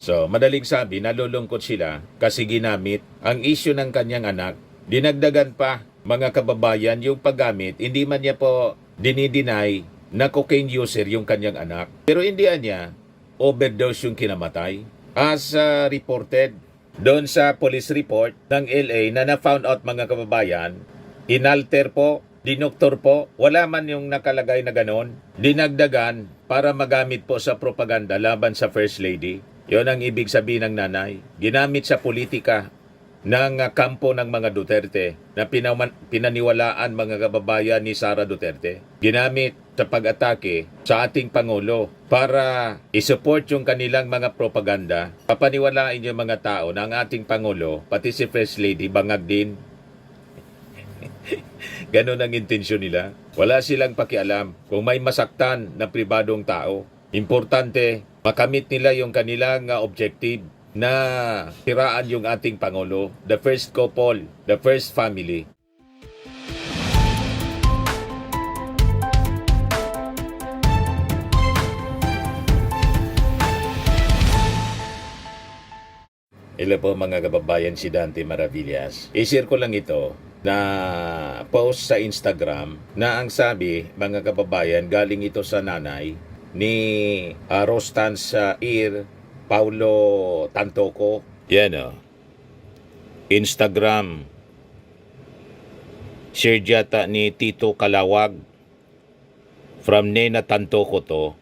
So, madaling sabi, nalulungkot sila kasi ginamit ang issue ng kanyang anak. Dinagdagan pa, mga kababayan, yung paggamit, hindi man niya po dinideny na cocaine user yung kanyang anak. Pero hindi niya, overdose yung kinamatay. As reported doon sa police report ng LA na na-found out mga kababayan, inalter po, dinoktor po, wala man yung nakalagay na ganon, dinagdagan para magamit po sa propaganda laban sa First Lady. Yon ang ibig sabihin ng nanay. Ginamit sa politika ng kampo ng mga Duterte na pinaniwalaan mga kababayan ni Sara Duterte. Ginamit sa pag-atake sa ating Pangulo para isupport yung kanilang mga propaganda. Papaniwalain yung mga tao na ang ating Pangulo, pati si First Lady, bangag din. Ganon ang intensyon nila. Wala silang pakialam kung may masaktan na pribadong tao. Importante, makamit nila yung kanilang objective na tiraan yung ating Pangulo, the first couple, the first family. Hello po mga kababayan, si Dante Maravillas. I-share ko lang ito na post sa Instagram na ang sabi, mga kababayan, galing ito sa nanay ni Rostans Paulo Tantoco. Yan o. Instagram. Share yata ni Tito Kalawag. From Nena Tantoco to.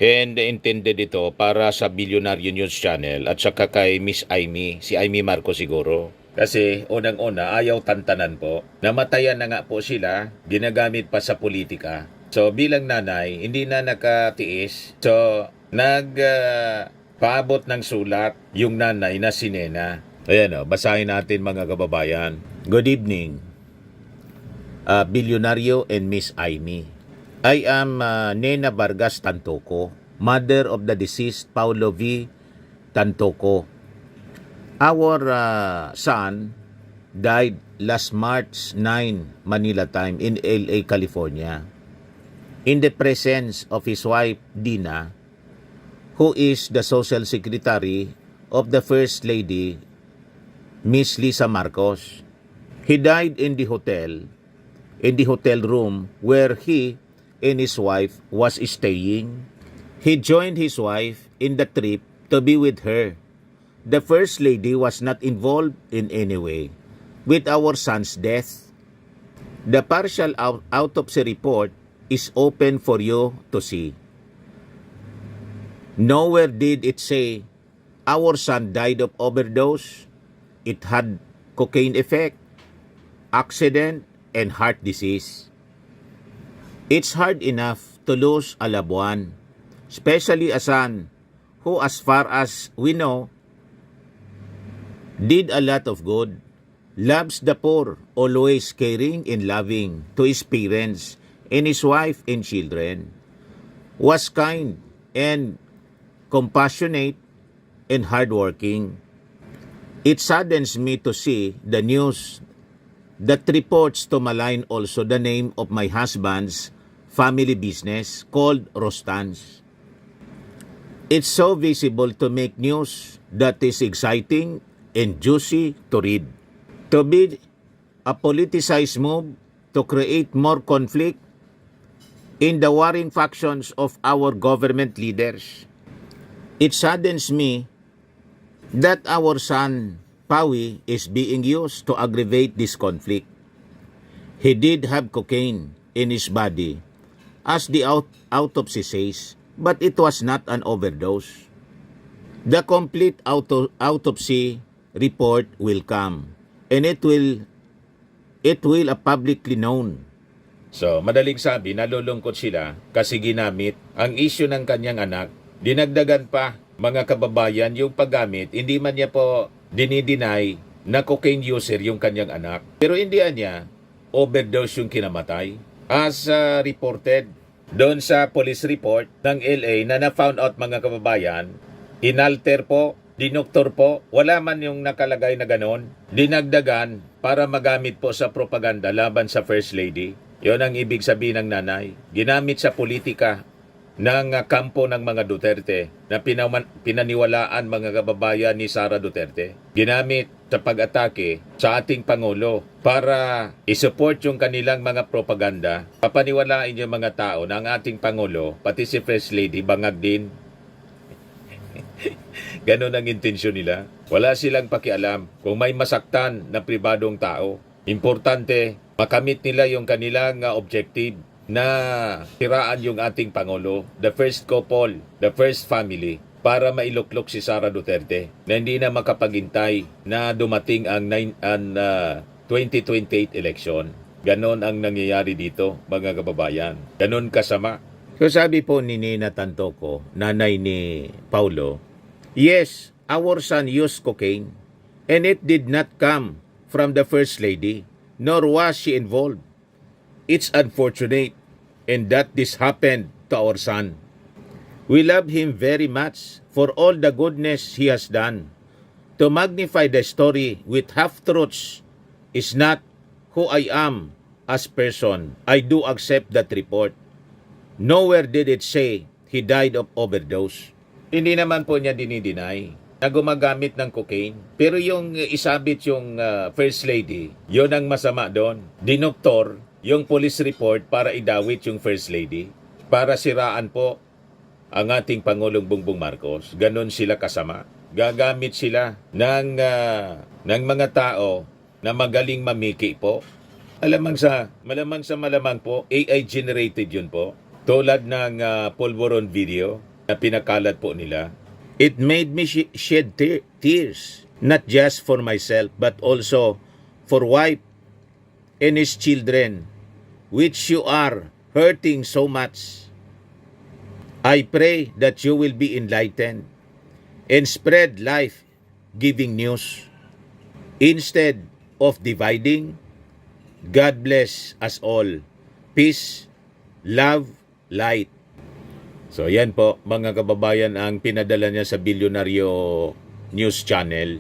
And intended ito para sa Billionaire News Channel at saka kay Miss Amy, si Amy Marcos siguro. Kasi unang-una ayaw tantanan po. Namatayan na nga po sila, ginagamit pa sa politika. So bilang nanay, hindi na nakatiis. So paabot ng sulat yung nanay na si Nena. Ayan o, basahin natin mga kababayan. Good evening, Billionario and Miss Amy. I am Nena Vargas Tantoco, mother of the deceased Paulo V. Tantoco. Our son died last March 9, Manila time, in LA, California. In the presence of his wife, Dina, who is the Social Secretary of the First Lady, Miss Lisa Marcos. He died in the hotel room where he and his wife was staying. He joined his wife in the trip to be with her. The First Lady was not involved in any way with our son's death. The partial autopsy report is open for you to see. Nowhere did it say our son died of overdose. It had cocaine effect, accident, and heart disease. It's hard enough to lose a loved one, especially a son who, as far as we know, did a lot of good, loves the poor, always caring and loving to his parents and his wife and children, was kind and compassionate and hardworking. It saddens me to see the news that reports to malign also the name of my husband's family business called Rostans. It's so visible to make news that is exciting and juicy to read. To be a politicized move to create more conflict in the warring factions of our government leaders. It saddens me that our son, Pawi, is being used to aggravate this conflict. He did have cocaine in his body, as the autopsy says, but it was not an overdose. The complete autopsy report will come, and it will publicly known. So, madaling sabi, nalulungkot sila kasi ginamit ang issue ng kanyang anak. Dinagdagan pa, mga kababayan, yung paggamit, hindi man niya po dinideny na cocaine user yung kanyang anak. Pero hindi niya, overdose yung kinamatay. As reported doon sa police report ng LA na na-found out mga kababayan, inalter po, dinoktor po, wala man yung nakalagay na ganon, dinagdagan para magamit po sa propaganda laban sa First Lady. Yon ang ibig sabihin ng nanay. Ginamit sa politika ng kampo ng mga Duterte na pinaniwalaan mga kababayan ni Sara Duterte. Ginamit sa pag-atake sa ating Pangulo para isupport yung kanilang mga propaganda. Papaniwalain yung mga tao na ang ating Pangulo, pati si First Lady, bangag din. Ganon ang intensyon nila. Wala silang pakialam kung may masaktan na pribadong tao. Importante, makamit nila yung kanilang objective na siraan yung ating Pangulo, the first couple, the first family, para mailuklok si Sara Duterte na hindi na makapagintay na dumating ang 2028 election. Ganon ang nangyayari dito, mga kababayan. Ganon kasama. So sabi po ni Nina Tantoco, nanay ni Paulo, yes, our son used cocaine and it did not come from the First Lady, nor was she involved. It's unfortunate and that this happened to our son. We love him very much for all the goodness he has done. To magnify the story with half-truths is not who I am as person. I do accept that report. Nowhere did it say he died of overdose. Hindi naman po niya dinideny na gumagamit ng cocaine. Pero yung isabit yung First Lady, yun ang masama doon. Dinoktor yung police report para idawit yung First Lady, para siraan po ang ating Pangulong Bongbong Marcos. Ganon sila kasama. Gagamit sila ng mga tao na magaling mamiki po. Malamang po, AI generated yun po. Tulad ng Polvoron video na pinakalat po nila. It made me shed tears, not just for myself, but also for wife and his children, which you are hurting so much. I pray that you will be enlightened and spread life-giving news instead of dividing. God bless us all. Peace, love, light. So yan po mga kababayan ang pinadala niya sa Bilyonaryo News Channel,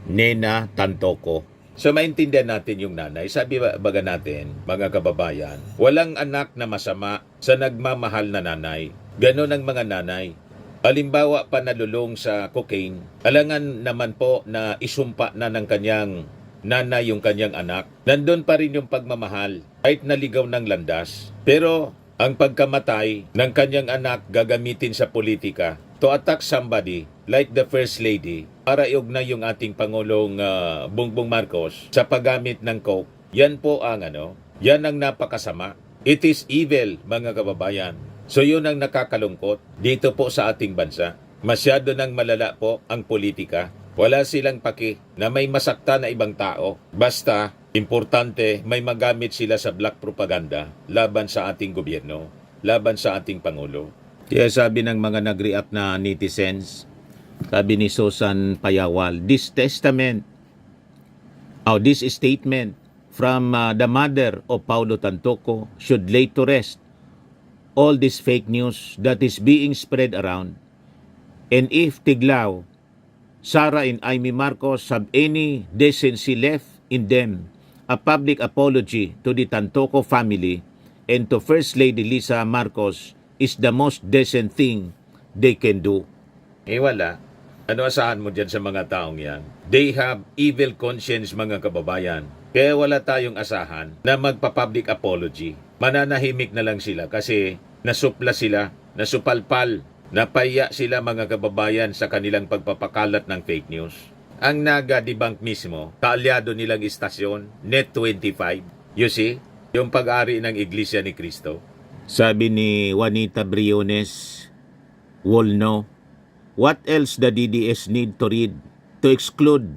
Nina Tantoco. So maintindihan natin yung nanay. Sabi baga natin, mga kababayan, walang anak na masama sa nagmamahal na nanay. Ganon ang mga nanay. Halimbawa pa nalulong sa cocaine, alangan naman po na isumpa na ng kanyang nanay yung kanyang anak. Nandun pa rin yung pagmamahal, kahit naligaw ng landas. Pero ang pagkamatay ng kanyang anak gagamitin sa politika to attack somebody like the First Lady para iugnay yung ating Pangulong Bongbong Marcos sa paggamit ng coke. Yan po ang yan ang napakasama. It is evil, mga kababayan. So yun ang nakakalungkot dito po sa ating bansa. Masyado nang malala po ang politika. Wala silang paki na may masakta na ibang tao. Basta, importante, may magamit sila sa black propaganda laban sa ating gobyerno, laban sa ating Pangulo. Kaya sabi ng mga nag-react na netizens, sabi ni Susan Payawal, this statement from the mother of Paulo Tantoco should lay to rest all this fake news that is being spread around. And if Tiglao, Sara and Amy Marcos have any decency left in them, a public apology to the Tantoco family and to First Lady Lisa Marcos is the most decent thing they can do. Wala. Ano asahan mo dyan sa mga taong yan? They have evil conscience, mga kababayan. Kaya wala tayong asahan na magpa-public apology. Mananahimik na lang sila kasi nasupla sila, nasupalpal, napaya sila, mga kababayan, sa kanilang pagpapakalat ng fake news. Ang naga-debunk mismo, kaalyado nilang istasyon, Net25. You see, yung pag-ari ng Iglesia ni Cristo. Sabi ni Juanita Briones, Wolno, what else the DDS need to read to exclude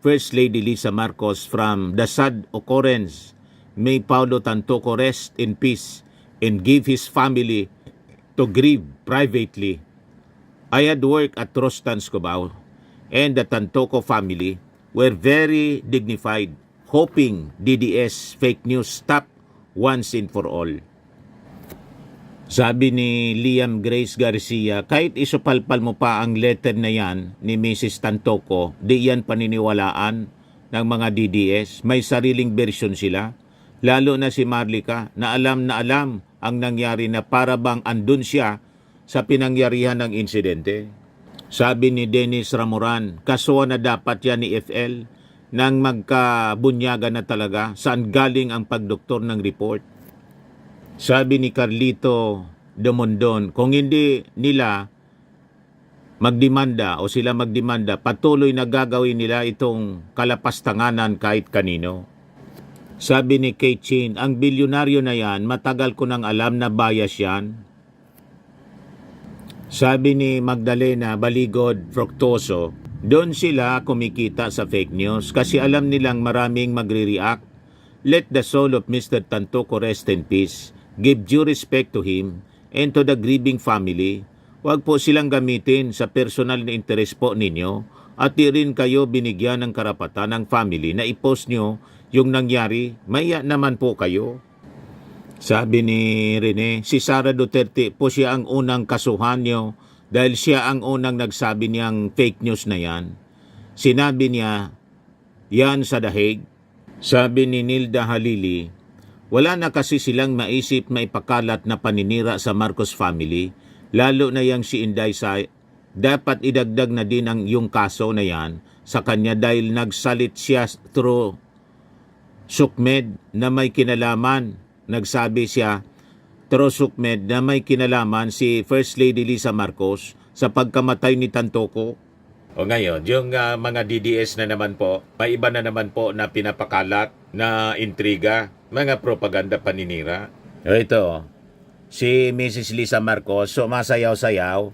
First Lady Lisa Marcos from the sad occurrence? May Paulo Tantoco rest in peace and give his family to grieve privately. I had worked at Rostan's Cubao, and the Tantoco family were very dignified, hoping DDS fake news stop once and for all. Sabi ni Liam Grace Garcia, kahit isupalpal mo pa ang letter na yan ni Mrs. Tantoco, di yan paniniwalaan ng mga DDS. May sariling version sila. Lalo na si Marlica na alam ang nangyari na para bang andun siya sa pinangyarihan ng insidente. Sabi ni Dennis Ramoran, kasuhan na dapat yan ni FL nang magkabunyagan na talaga saan galing ang pagdoktor ng report. Sabi ni Carlito Domondon, kung hindi nila magdemanda o sila magdemanda, patuloy na gagawin nila itong kalapastanganan kahit kanino. Sabi ni Kate Chin, ang bilyonaryo na yan, matagal ko nang alam na bias yan. Sabi ni Magdalena Baligod Fructoso, doon sila kumikita sa fake news kasi alam nilang maraming magre-react. Let the soul of Mr. Tantoco rest in peace. Give due respect to him and to the grieving family. Huwag po silang gamitin sa personal na interes po ninyo at di rin kayo binigyan ng karapatan ng family na i-post nyo yung nangyari. Maya naman po kayo. Sabi ni Rene, si Sara Duterte po siya ang unang kasuhan nyo dahil siya ang unang nagsabi niyang fake news na yan. Sinabi niya yan sa The Hague. Sabi ni Nilda Halili, wala na kasi silang maisip maipakalat na paninira sa Marcos family, lalo na yang si Inday Say. Dapat idagdag na din ang yung kaso na yan sa kanya dahil nagsalit siya through Sukmed na may kinalaman. Nagsabi siya, Trosukmed, na may kinalaman si First Lady Lisa Marcos sa pagkamatay ni Tantoco. O ngayon, yung mga DDS na naman po, may iba na naman po na pinapakalat na intriga, mga propaganda paninira. O ito, si Mrs. Lisa Marcos, sumasayaw-sayaw,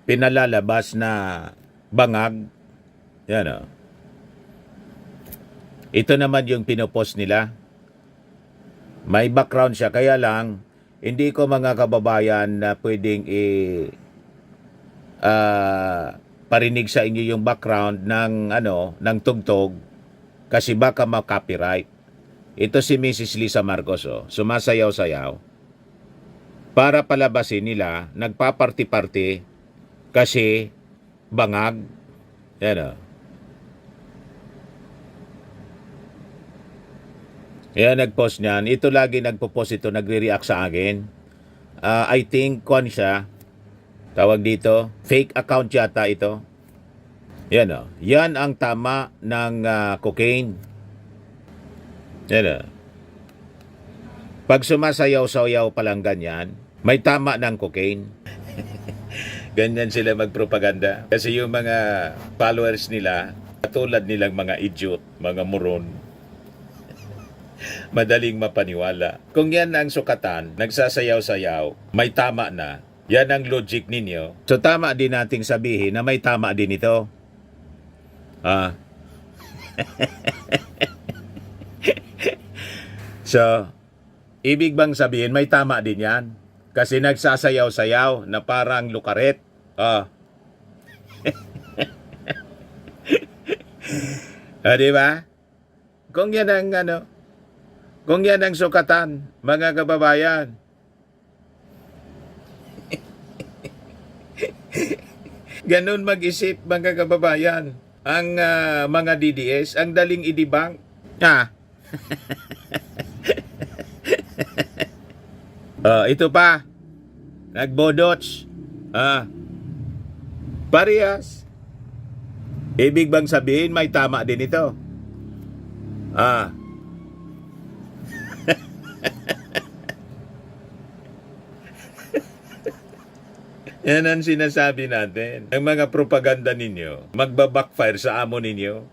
pinalalabas na bangag. Yan o. Ito naman yung pinopost nila. May background siya, kaya lang, hindi ko mga kababayan na pwedeng parinig sa inyo yung background ng, ng tugtog kasi baka ma-copyright. Ito si Mrs. Lisa Marcos, sumasayaw-sayaw. Para palabasin nila, nagpaparty-party kasi bangag. Yan o. Yan, nag-post niyan. Ito lagi nagpo-post ito, nagre-react sa akin. I think, kwan siya, tawag dito, fake account yata ito. Yan o. Yan ang tama ng cocaine. Yan o. Pag sumasayaw-sayaw pa lang ganyan, may tama ng cocaine. Ganyan sila magpropaganda. Kasi yung mga followers nila, katulad nilang mga idiot, mga moron, madaling mapaniwala. Kung yan ang sukatan, nagsasayaw-sayaw, may tama na, yan ang logic ninyo. So tama din nating sabihin na may tama din ito. So, ibig bang sabihin may tama din yan? Kasi nagsasayaw-sayaw na parang lukaret. Diba? Kung yan ang kung yan ang sukatan, mga kababayan. Ganun mag-isip, mga kababayan. Ang mga DDS, ang daling idibang. Ito pa. Nagbodots. Parehas. Ibig bang sabihin may tama din ito? Yan ang sinasabi natin. Ang mga propaganda ninyo, magbabackfire sa amo ninyo.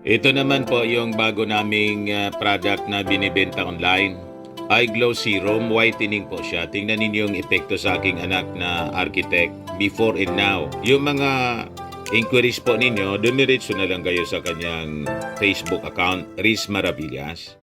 Ito naman po yung bago naming product na binibenta online. Eye Glow Serum, whitening po siya. Tingnan ninyo yung epekto sa aking anak na architect before and now. Yung mga inquiries po ninyo, dumiretso na lang kayo sa kanyang Facebook account, Riz Maravillas.